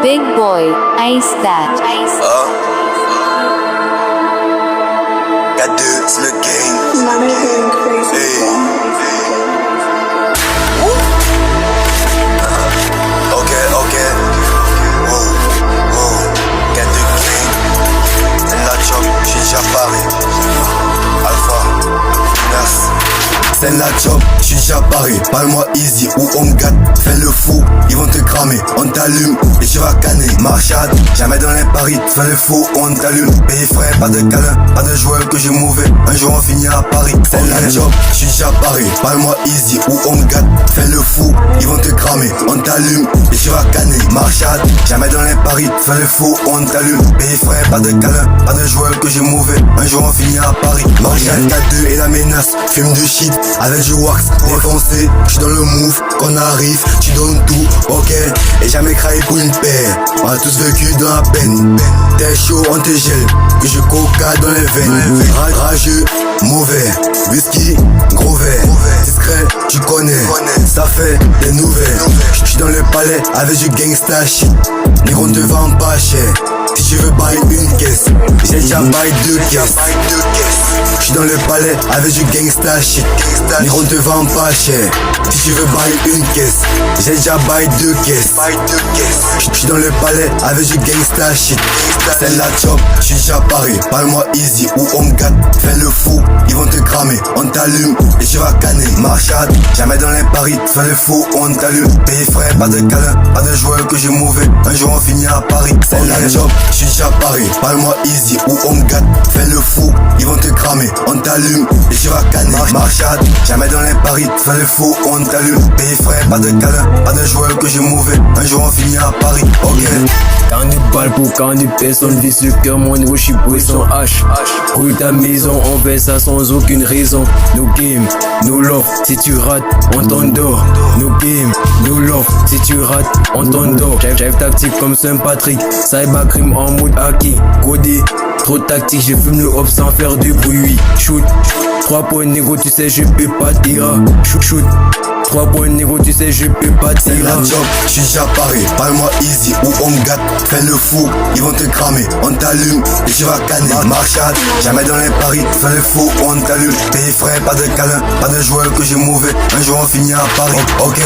Big boy, ice that. K2, c'est le gang. Hey. Ok. K2 gang. La chop, j'suis déjà paré. Alpha, Nas. C'est la chop, j'suis déjà paré. Parle-moi easy ou on me gâte. Fais le fou, ils vont te cramer. On t'allume et tu vas canner. Marchade, jamais dans les paris. Fais le fou, on t'allume. Pays frais, pas de câlin, pas de joueur que j'ai mauvais. Un jour on finit à Paris. C'est la chop, j'suis déjà paré. Parle-moi easy ou on me gâte. Fais le fou, ils vont te cramer. On t'allume et tu vas canner. Marchade, jamais dans les paris. Fais le fou, on t'allume. Pays frais, pas de câlin, pas de joueur que j'ai mauvais. Un jour on finit à Paris. Marchade, K2 et la menace. Fume du shit avec du wax défoncé. J'suis dans le move, qu'on arrive, tu donnes tout, ok. Et jamais craillé pour une paire. On a tous vécu dans la peine. T'es chaud, on te gèle. Que je coca dans les veines. Rageux, mauvais. Whisky, gros verre. Discret, tu connais. Ça fait des nouvelles. J'suis dans le palais avec du gangsta shit. Négro ne te vend pas cher. Si tu veux bailler une caisse, j'ai déjà baillé 2 caisses. J'suis dans le palais avec du gangsta shit. Négro ne te vend pas cher. Si tu veux bailler une caisse, j'ai déjà baillé 2 caisses. J'suis dans le palais avec du gangsta shit. C'est la chop, j'suis déjà paré. Parle-moi easy ou on me gâte. Fais le fou, ils vont te cramer. On t'allume et tu vas canner. Marchade, jamais dans les paris. Fais le fou, on t'allume. Pays frais, pas de câlin, pas de joueur que j'ai mauvais. Un jour on finit à Paris. C'est la chop, j'suis déjà paré. Parle-moi easy ou on me gâte. Fais le fou, ils vont te cramer. On t'allume et tu vas canner. Marchade, jamais dans les paris. Fais le fou, on t'allume. Pays frais, pas de câlin, pas de joueur que j'ai mauvais. Un jour on finit à Paris, ok. Quand du balle pour quand du personne vit sur cœur, mon niveau j'suis poisson H. Roule ta maison, on fait ça sans aucune raison. No game, no love, si tu rates, on t'endort. No game, no love, si tu rates, on t'endort. J'arrive tactique comme Saint-Patrick, cybercrime en mode haki. Codé, trop tactique, je fume le hop sans faire du bruit. Shoot, 3 points négo, tu sais je peux pas tirer. Shoot, 3 points négo, tu sais je peux pas tirer. C'est la job, j'suis déjà paré. Parle-moi easy ou on me gâte. Fais le fou, ils vont te cramer. On t'allume et tu vas canner. Marchade, jamais dans les paris. Fais le fou, on t'allume. Pays frais, pas de câlin, pas de joueur que j'ai mauvais. Un jour on finit à Paris, ok.